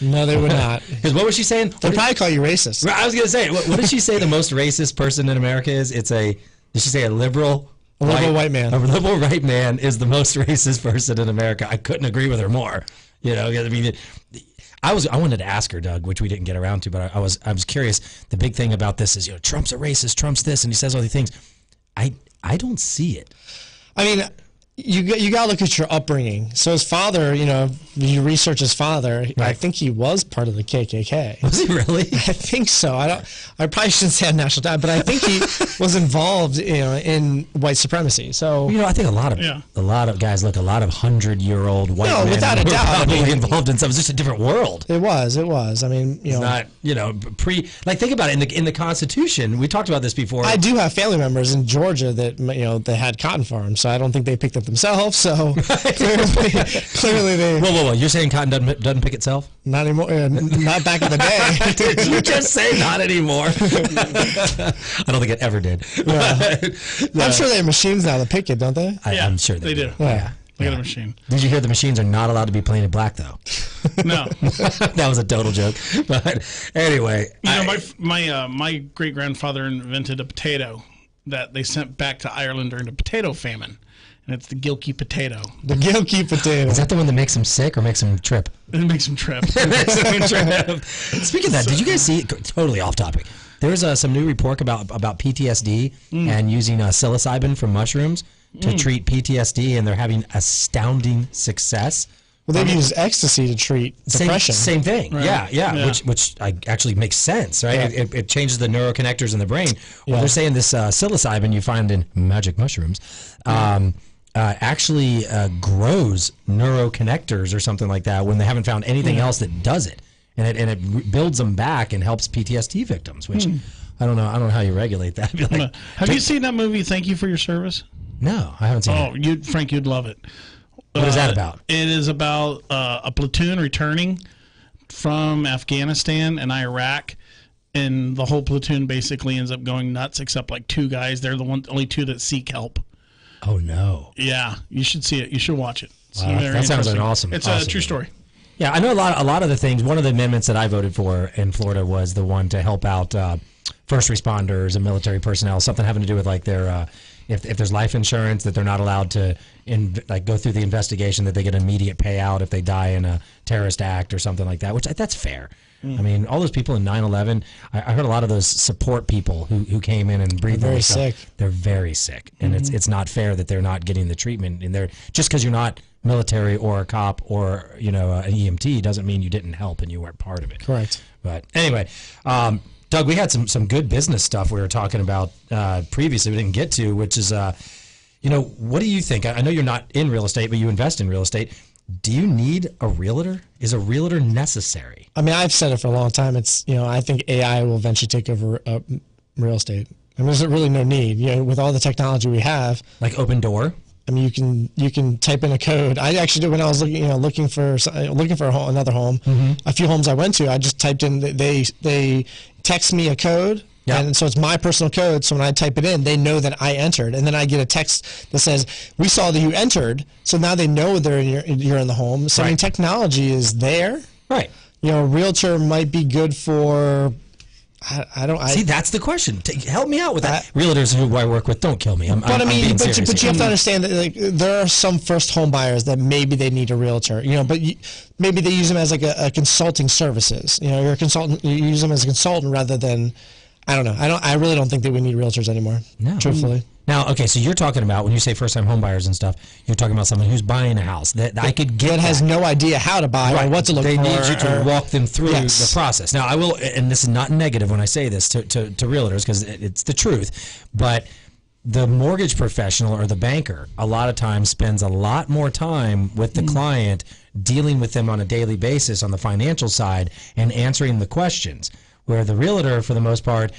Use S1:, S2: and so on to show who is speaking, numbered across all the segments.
S1: No, they would not.
S2: Because what was she saying?
S1: They'd probably call you racist.
S2: I was going to say, what did she say the most racist person in America is? Did she say a liberal?
S1: A liberal white man.
S2: A liberal white man is the most racist person in America. I couldn't agree with her more. You know, I mean, I wanted to ask her, Doug, which we didn't get around to, but I was curious. The big thing about this is, Trump's a racist, Trump's this, and he says all these things. I don't see it.
S1: I mean, you got to look at your upbringing. So his father, you research his father. Right. I think he was part of the KKK.
S2: Was he really?
S1: I think so. I probably shouldn't say national dad, but I think he was involved, in white supremacy. So
S2: I think a lot of guys look a lot of 100-year-old white men
S1: without a doubt,
S2: probably involved in something. It's just a different world.
S1: It was. I mean,
S2: it's not think about it in the Constitution. We talked about this before.
S1: I do have family members in Georgia that that had cotton farms, so I don't think they picked up themselves. So clearly they.
S2: Whoa! You're saying cotton doesn't pick itself?
S1: Not anymore. Not back in the day.
S2: Did you just say not anymore? I don't think it ever did.
S1: Yeah. I'm sure they have machines now to pick it, don't they?
S2: I'm sure they do.
S1: Yeah.
S3: They got a machine.
S2: Did you hear the machines are not allowed to be painted black, though?
S3: No.
S2: That was a total joke. But anyway.
S3: My great-grandfather invented a potato that they sent back to Ireland during the potato famine. And it's the Gilkey potato.
S1: The Gilkey potato.
S2: Is that the one that makes him sick or makes him trip?
S3: It makes him trip.
S2: Speaking of that, did you guys see, totally off topic, there's some new report about PTSD and using psilocybin from mushrooms to treat PTSD, and they're having astounding success.
S1: Well, they've used ecstasy to treat depression.
S2: Same thing.
S1: Right.
S2: Yeah. Which actually makes sense, right?
S1: Yeah.
S2: It changes the neuroconnectors in the brain. Well, they're saying this psilocybin you find in magic mushrooms actually grows neuroconnectors or something like that when they haven't found anything else that does it, and it builds them back and helps PTSD victims. Which I don't know how you regulate that.
S3: Have you seen that movie? Thank You for Your Service.
S2: No, I haven't seen it.
S3: Frank, you'd love it.
S2: What is that about?
S3: It is about a platoon returning from Afghanistan and Iraq, and the whole platoon basically ends up going nuts, except like two guys. They're the only two that seek help.
S2: Oh no!
S3: Yeah, you should see it. You should watch it.
S2: Wow, that sounds like an awesome.
S3: It's a true story.
S2: Yeah, I know a lot of the things. One of the amendments that I voted for in Florida was the one to help out first responders and military personnel. Something having to do with like their if there's life insurance, that they're not allowed to go through the investigation, that they get an immediate payout if they die in a terrorist act or something like that. Which that's fair. I mean, all those people in 9/11, I heard a lot of those support people who came in and breathed.
S1: They're very sick.
S2: They're very sick, and it's not fair that they're not getting the treatment. And they're just because you're not military or a cop or an EMT doesn't mean you didn't help and you weren't part of it.
S1: Correct.
S2: But anyway, Doug, we had some good business stuff we were talking about previously we didn't get to, which is what do you think? I know you're not in real estate, but you invest in real estate. Do you need a realtor? Is a realtor necessary?
S1: I mean, I've said it for a long time. It's I think AI will eventually take over real estate. I mean, there's really no need. With all the technology we have,
S2: like Open Door.
S1: I mean, you can type in a code. I actually did when I was looking for another home. A few homes I went to, I just typed in. They text me a code. Yeah. And so it's my personal code. So when I type it in, they know that I entered, and then I get a text that says, "We saw that you entered." So now they know you're in the home. So I mean, technology is there.
S2: Right.
S1: A realtor might be good for. I don't
S2: see. That's the question. Help me out with that. Realtors who I work with, don't kill me.
S1: But you have to understand that there are some first home buyers that maybe they need a realtor. But maybe they use them as like a consulting services. You're a consultant. You use them as a consultant rather than. I don't know. I really don't think that we need realtors anymore. No. Truthfully.
S2: Now, okay, so you're talking about, when you say first-time home buyers and stuff, you're talking about someone who's buying a house that I could get
S1: that has no idea how to buy or what to look for.
S2: They need you to walk them through the process. Now, I will, and this is not negative when I say this to realtors because it's the truth, but the mortgage professional or the banker a lot of times spends a lot more time with the client, dealing with them on a daily basis on the financial side and answering the questions. Where the realtor, for the most part,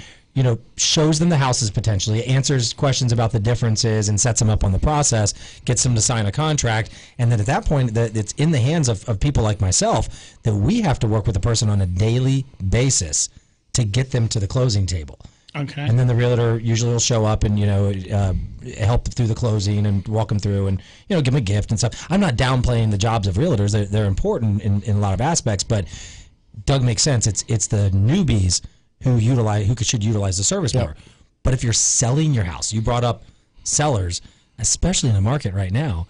S2: shows them the houses potentially, answers questions about the differences, and sets them up on the process, gets them to sign a contract, and then at that point, it's in the hands of people like myself that we have to work with the person on a daily basis to get them to the closing table.
S3: Okay.
S2: And then the realtor usually will show up and help through the closing and walk them through and give them a gift and stuff. I'm not downplaying the jobs of realtors; they're important in a lot of aspects, but Doug makes sense. It's the newbies who should utilize the service more. But if you're selling your house, you brought up sellers, especially in the market right now.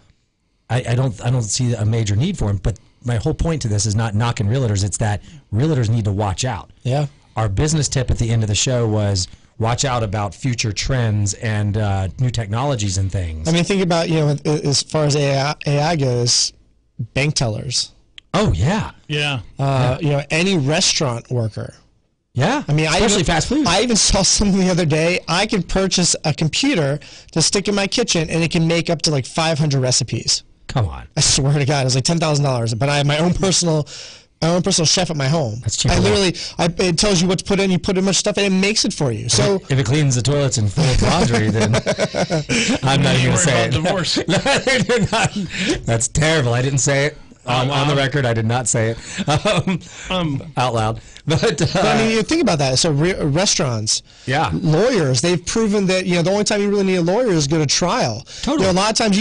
S2: I don't see a major need for them. But my whole point to this is not knocking realtors. It's that realtors need to watch out.
S1: Yeah.
S2: Our business tip at the end of the show was watch out about future trends and new technologies and things.
S1: I mean, think about, as far as AI goes, bank tellers.
S2: Oh, yeah.
S3: Yeah.
S1: Any restaurant worker.
S2: Yeah.
S1: I mean,
S2: especially fast food.
S1: I even saw something the other day. I could purchase a computer to stick in my kitchen, and it can make up to like 500 recipes.
S2: Come on.
S1: I swear to God, it was like $10,000. But I have my own personal chef at my home.
S2: That's cheap.
S1: It tells you what to put in. You put in much stuff, and it makes it for you. So
S2: if it cleans the toilets and folds laundry, then I'm not even going to say it.
S3: Divorce.
S2: That's terrible. I didn't say it. On the record, I did not say it out loud. But
S1: I mean, you think about that. So restaurants, lawyers, they've proven that the only time you really need a lawyer is go to trial.
S2: Totally.
S1: A lot of times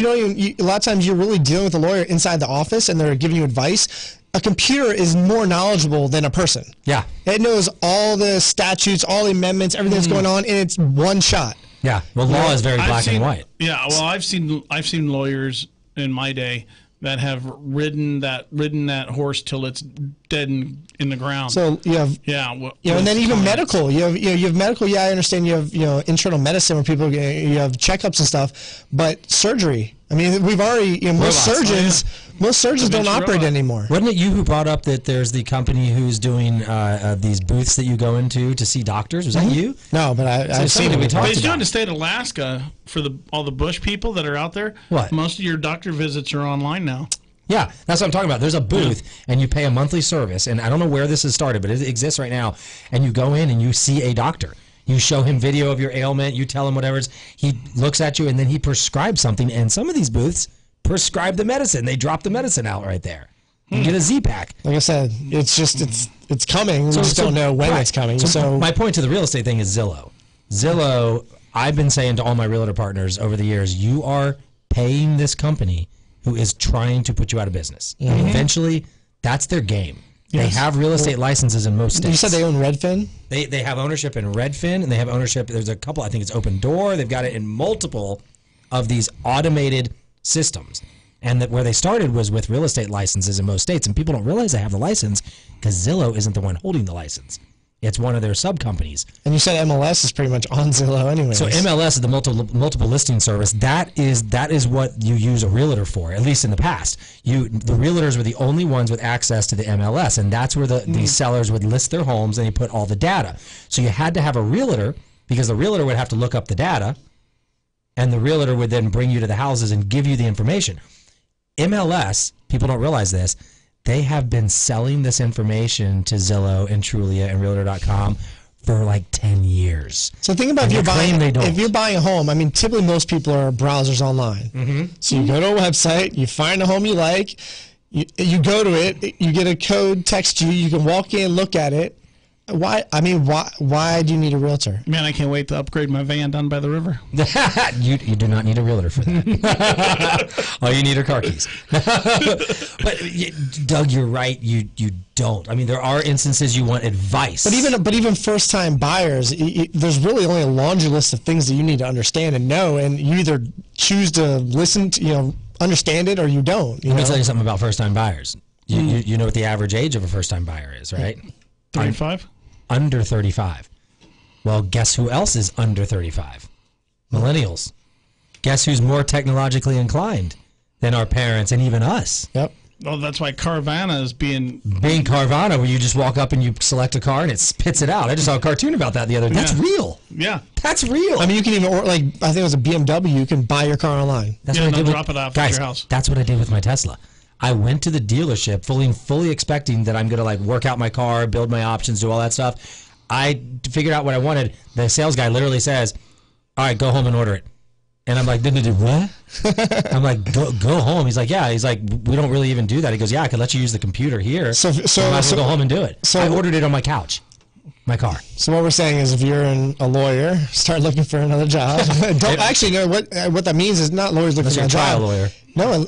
S1: you're really dealing with a lawyer inside the office, and they're giving you advice. A computer is more knowledgeable than a person.
S2: Yeah,
S1: it knows all the statutes, all the amendments, everything that's going on, and it's one shot.
S2: Yeah, well, law is very black and white.
S3: Yeah, well, I've seen lawyers in my day that have ridden that horse till it's dead in the ground.
S1: So you have and then even medical. You have medical. Yeah, I understand. You have internal medicine where people you have checkups and stuff, but surgery. I mean, we've already most surgeons don't operate anymore.
S2: Wasn't it you who brought up that there's the company who's doing these booths that you go into to see doctors? Was that you?
S1: No, but I've seen it.
S3: But he's doing the state of Alaska for all the bush people that are out there.
S2: What?
S3: Most of your doctor visits are online now.
S2: Yeah, that's what I'm talking about. There's a booth, and you pay a monthly service, and I don't know where this has started, but it exists right now, and you go in and you see a doctor. You show him video of your ailment, you tell him whatever, he looks at you, and then he prescribes something, and some of these booths prescribe the medicine. They drop the medicine out right there. You get a Z-Pack.
S1: Like I said, it's coming. We just don't know when it's coming. So
S2: my point to the real estate thing is Zillow. Zillow, I've been saying to all my realtor partners over the years, you are paying this company who is trying to put you out of business. Mm-hmm. And eventually, that's their game. Yes. They have real estate licenses in most states.
S1: You said they own Redfin?
S2: They have ownership in Redfin, and they have ownership, there's a couple, I think it's Open Door. They've got it in multiple of these automated systems. And that where they started was with real estate licenses in most states, and people don't realize they have the license because Zillow isn't the one holding the license. It's one of their sub-companies.
S1: And you said MLS is pretty much on Zillow anyway.
S2: So MLS is the multiple listing service. That is what you use a realtor for, at least in the past. The realtors were the only ones with access to the MLS, and that's where the sellers would list their homes and they put all the data. So you had to have a realtor because the realtor would have to look up the data, and the realtor would then bring you to the houses and give you the information. MLS, people don't realize this, they have been selling this information to Zillow and Trulia and Realtor.com for like 10 years.
S1: So think about if you're buying a home, I mean, typically most people are browsers online. Mm-hmm. So you go to a website, you find a home you like, you go to it, you get a code, text you can walk in, look at it. Why do you need a realtor?
S3: Man, I can't wait to upgrade my van down by the river.
S2: You do not need a realtor for that. All you need are car keys. But Doug, you're right. You don't. I mean, there are instances you want advice.
S1: But even first time buyers, there's really only a laundry list of things that you need to understand and know, and you either choose to listen to, understand it, or you don't.
S2: Let me tell you something about first time buyers. You know what the average age of a first time buyer is, right?
S3: 35.
S2: Under 35. Well, guess who else is under 35? Millennials. Guess who's more technologically inclined than our parents and even us?
S1: Yep.
S3: Well, that's why Carvana is being
S2: Carvana, where you just walk up and you select a car and it spits it out. I just saw a cartoon about that the other day. That's real.
S3: Yeah.
S2: That's real.
S1: I mean, you can even I think it was a BMW. You can buy your car online.
S2: That's what I did.
S3: Drop it off at your house.
S2: That's what I did with my Tesla. I went to the dealership fully expecting that I'm going to work out my car, build my options, do all that stuff. I figured out what I wanted. The sales guy literally says, all right, go home and order it. And I'm like, what? I'm like, go home. He's like, yeah. He's like, we don't really even do that. He goes, yeah, I could let you use the computer here. So I might as well go home and do it. So I ordered it on my couch. My car.
S1: So what we're saying is, if you're a lawyer, start looking for another job. Actually, no. What that means is not lawyers looking for a job.
S2: Lawyer.
S1: No.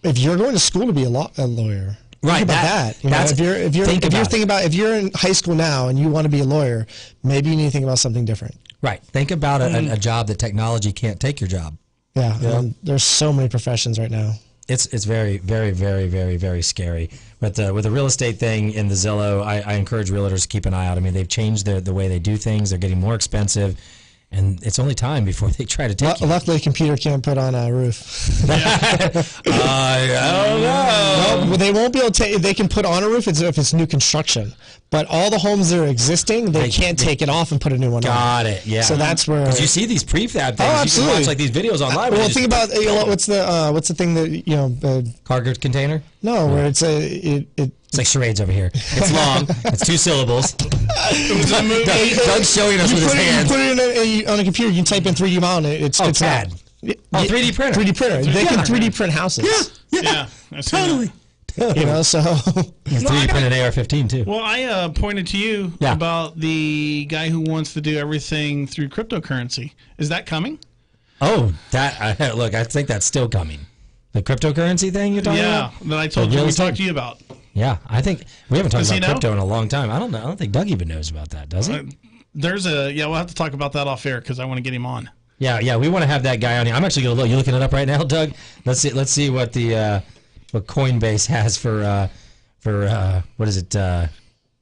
S1: If you're going to school to be a lawyer,
S2: Right.
S1: Think about that. You know, if you're thinking about if you're in high school now and you want to be a lawyer, maybe you need to think about something different.
S2: Right. Think about a job that technology can't take your job.
S1: Yeah. There's so many professions right now.
S2: It's very, very, very, very, very scary. But with the real estate thing in the Zillow, I encourage realtors to keep an eye out. I mean, they've changed the way they do things. They're getting more expensive. And it's only time before they try to take you.
S1: Luckily, a computer can't put on a roof.
S2: I don't know.
S1: Well, they won't be able to. They can put on a roof if it's new construction. But all the homes that are existing, they can't take it off and put a new one on.
S2: Got it. Yeah.
S1: So that's where.
S2: Because you see these prefab things.
S1: Oh, absolutely.
S2: You can watch like these videos online.
S1: Well, think about what's the thing that
S2: cargo container?
S1: No, where it's
S2: it's like charades over here. It's long. It's 2 syllables. Doug's showing us with his hands.
S1: You put it on a computer. You can type in 3D model. It's
S2: CAD. 3D printer.
S1: 3D printer. They can 3D print houses.
S3: Yeah.
S1: Totally. You know, so
S2: 3D printed AR-15 too.
S3: Well, I pointed to you about the guy who wants to do everything through cryptocurrency. Is that coming?
S2: Oh, look, I think that's still coming. The cryptocurrency thing you're talking about?
S3: Yeah, that I told you we talked to you about.
S2: Yeah, I think we haven't talked about crypto in a long time. I don't know. I don't think Doug even knows about that, does he?
S3: We'll have to talk about that off air because I want to get him on.
S2: Yeah, we want to have that guy on here. I'm actually going to look. You looking it up right now, Doug? Let's see what the what Coinbase has for what is it?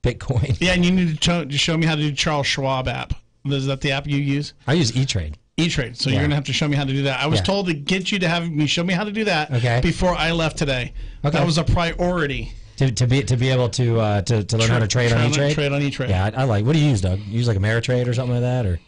S2: Bitcoin.
S3: Yeah, and you need to show me how to do Charles Schwab app. Is that the app you use?
S2: I use E-Trade.
S3: E-Trade. So you're going to have to show me how to do that. I was told to get you to have me show me how to do that before I left today. Okay. That was a priority.
S2: To be able to learn how to trade on E-Trade?
S3: Trade on E-Trade.
S2: Yeah, I like. What do you use, Doug? You use like Ameritrade or something like that, or?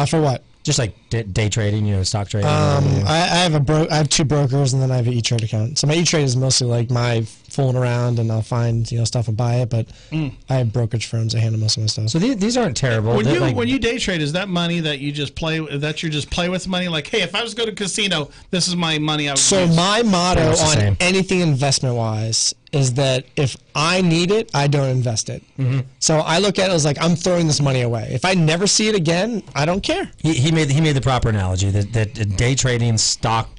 S1: For what?
S2: Just like day trading, stock trading.
S1: I have 2 brokers, and then I have an E-Trade account. So my E-Trade is mostly like my fooling around, and I'll find stuff and buy it. But I have brokerage firms that handle most of my stuff.
S2: So these aren't terrible.
S3: When you day trade, is that money that you just play? That you just play with money? Like, hey, if I was to go to a casino, this is my money.
S1: My motto on anything investment wise is that if I need it, I don't invest it. Mm-hmm. So I look at it as like I'm throwing this money away. If I never see it again, I don't care.
S2: He made the proper analogy that day trading stock,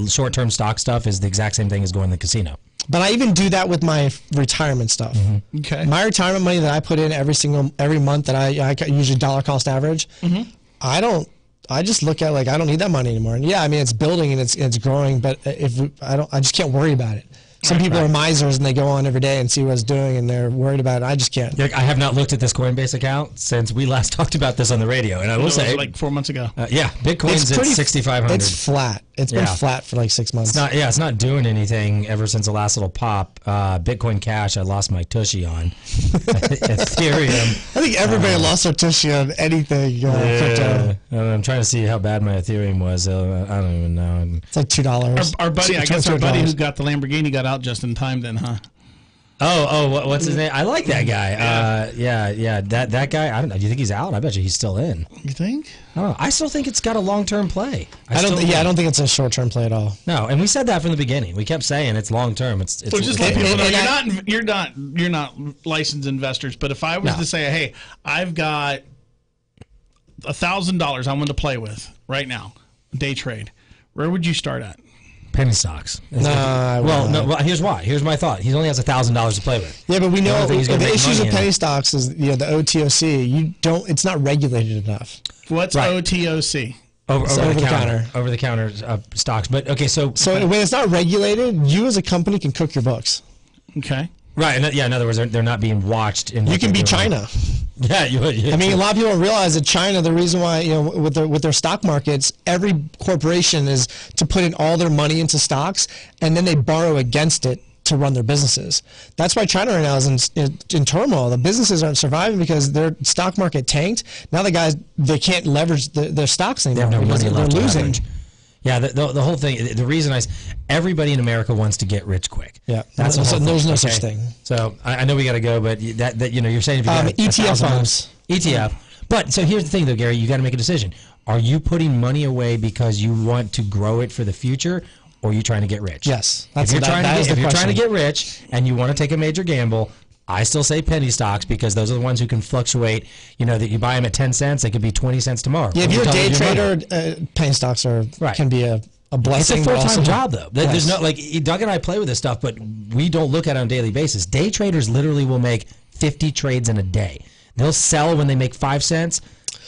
S2: short-term stock stuff is the exact same thing as going to the casino.
S1: But I even do that with my retirement stuff.
S2: Mm-hmm.
S3: Okay.
S1: My retirement money that I put in every month that I usually dollar cost average. Mm-hmm. I just look at like I don't need that money anymore. And yeah, I mean it's building and it's growing, but I just can't worry about it. Some people are misers and they go on every day and see what it's doing and they're worried about it. I just can't.
S2: I have not looked at this Coinbase account since we last talked about this on the radio, and I will say,
S3: like 4 months ago.
S2: Bitcoin's at 6,500.
S1: It's flat. It's been flat for like 6 months.
S2: It's not doing anything ever since the last little pop. Bitcoin Cash, I lost my tushy on. Ethereum.
S1: I think everybody lost their tushy on anything crypto.
S2: I'm trying to see how bad my Ethereum was. I don't even know.
S1: It's like $2.
S3: Our buddy, I guess our buddy who got the Lamborghini got out just in time then, huh?
S2: What's his name? I like that guy. That guy. I don't know. Do you think he's out? I bet you he's still in.
S3: You think?
S2: I don't know. I still think it's got a long-term play.
S1: I don't think it's a short-term play at all.
S2: No, and we said that from the beginning. We kept saying it's long-term. It's
S3: just let people know you're not licensed investors. But if I was to say, hey, I've got $1,000 I want to play with right now, day trade, where would you start at?
S2: Penny stocks.
S1: Well,
S2: here's why. Here's my thought. He only has $1,000 to play with.
S1: Yeah, but we know the issues with penny stocks is the OTOC. It's not regulated enough.
S3: What's OTOC?
S2: Over the counter stocks. But okay, so
S1: when it's not regulated, you as a company can cook your books.
S3: Okay.
S2: Right. In other words, they're not being watched.
S1: You can be China.
S2: Yeah,
S1: I mean, a lot of people don't realize that China, the reason why, with their stock markets, every corporation is to put in all their money into stocks, and then they borrow against it to run their businesses. That's why China right now is in turmoil. The businesses aren't surviving because their stock market tanked. Now the guys, they can't leverage their stocks anymore.
S2: They have no money left.
S1: They're losing.
S2: Yeah, the whole thing. The reason everybody in America wants to get rich quick.
S1: Yeah, there's no such thing.
S2: So I know we got to go, but that you're saying if you got
S1: ETF funds,
S2: ETF. But so here's the thing, though, Gary, you got to make a decision. Are you putting money away because you want to grow it for the future, or are you trying to get rich?
S1: Yes,
S2: if you're trying to get rich and you want to take a major gamble, I still say penny stocks because those are the ones who can fluctuate. That you buy them at 10 cents, they could be 20 cents tomorrow.
S1: Yeah, if you're a day trader, penny stocks can be a a blessing.
S2: It's a full-time
S1: also,
S2: job, though. There's no, like, Doug and I play with this stuff, but we don't look at it on a daily basis. Day traders literally will make 50 trades in a day. They'll sell when they make 5 cents,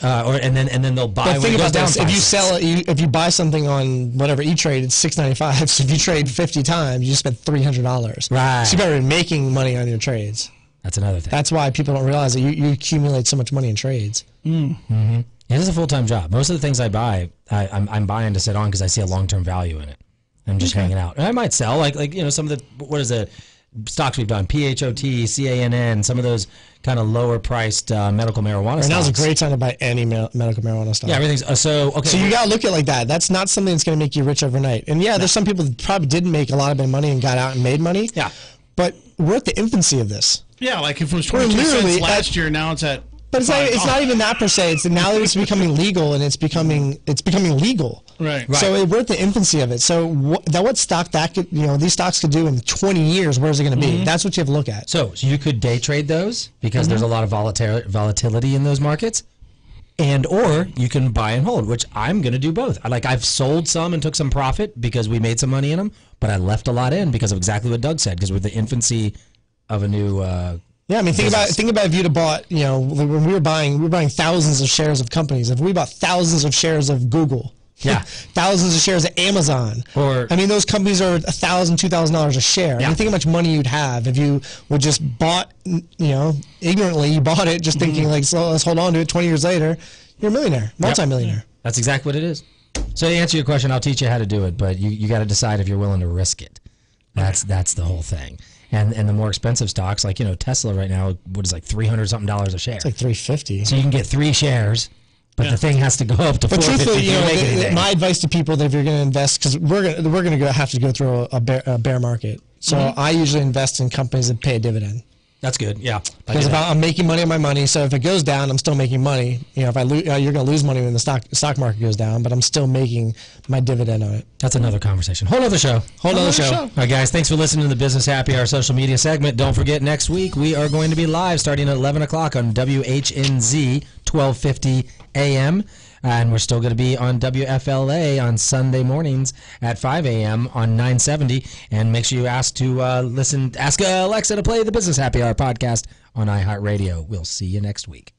S2: and then they'll buy when it goes down 5 cents.
S1: If you sell it, if you buy something on whatever E-Trade, it's $6.95. So if you trade 50 times, you spend $300. Right. So you better be making money on your trades.
S2: That's another thing.
S1: That's why people don't realize that you accumulate so much money in trades.
S2: Mm-hmm. It is a full-time job. Most of the things I buy, I'm buying to sit on because I see a long-term value in it. I'm just hanging out. And I might sell, like some of the, what is it, stocks we've done, PHOT, CANN, some of those kind of lower-priced medical marijuana stocks.
S1: Now's a great time to buy any medical marijuana stock.
S2: Yeah, everything's, so
S1: you got to look at it like that. That's not something that's going to make you rich overnight. And there's some people that probably didn't make a lot of money and got out and made money.
S2: Yeah.
S1: But we're at the infancy of this.
S3: Yeah, like if it was 22 cents last year, now it's at...
S1: But it's not even that per se. It's now that it's becoming legal and it's becoming legal.
S3: Right.
S1: So we're at the infancy of it. So what stock that could, these stocks could do in 20 years? Where's it going to be? That's what you have to look at.
S2: So you could day trade those because there's a lot of volatility in those markets, or you can buy and hold, which I'm going to do both. I've sold some and took some profit because we made some money in them, but I left a lot in because of exactly what Doug said, because we're the infancy of a new.
S1: Yeah, I mean, think about if you'd have bought, when we were buying thousands of shares of companies. If we bought thousands of shares of Google, thousands of shares of Amazon, those companies are $1,000, $2,000 a share. I mean, think how much money you'd have if you would just bought, ignorantly, you bought it just thinking so let's hold on to it. 20 years later, you're a millionaire, multimillionaire. Yep.
S2: That's exactly what it is. So to answer your question, I'll teach you how to do it, but you got to decide if you're willing to risk it. That's the whole thing. And the more expensive stocks, like Tesla right now, what is $300-something a share?
S1: It's like $350.
S2: So you can get 3 shares, but the thing has to go up to $450. But truthfully,
S1: my advice to people that if you're going to invest, because we're going to have to go through a bear market. So I usually invest in companies that pay a dividend.
S2: That's good, yeah.
S1: Because I'm making money on my money, so if it goes down, I'm still making money. If I lose, you're going to lose money when the stock market goes down, but I'm still making my dividend on it.
S2: That's another conversation. Whole other show. All right, guys, thanks for listening to the Business Happy Hour social media segment. Don't forget, next week we are going to be live starting at 11 o'clock on WHNZ 1250 AM. And we're still going to be on WFLA on Sunday mornings at 5 a.m. on 970. And make sure you ask Alexa to play the Business Happy Hour podcast on iHeartRadio. We'll see you next week.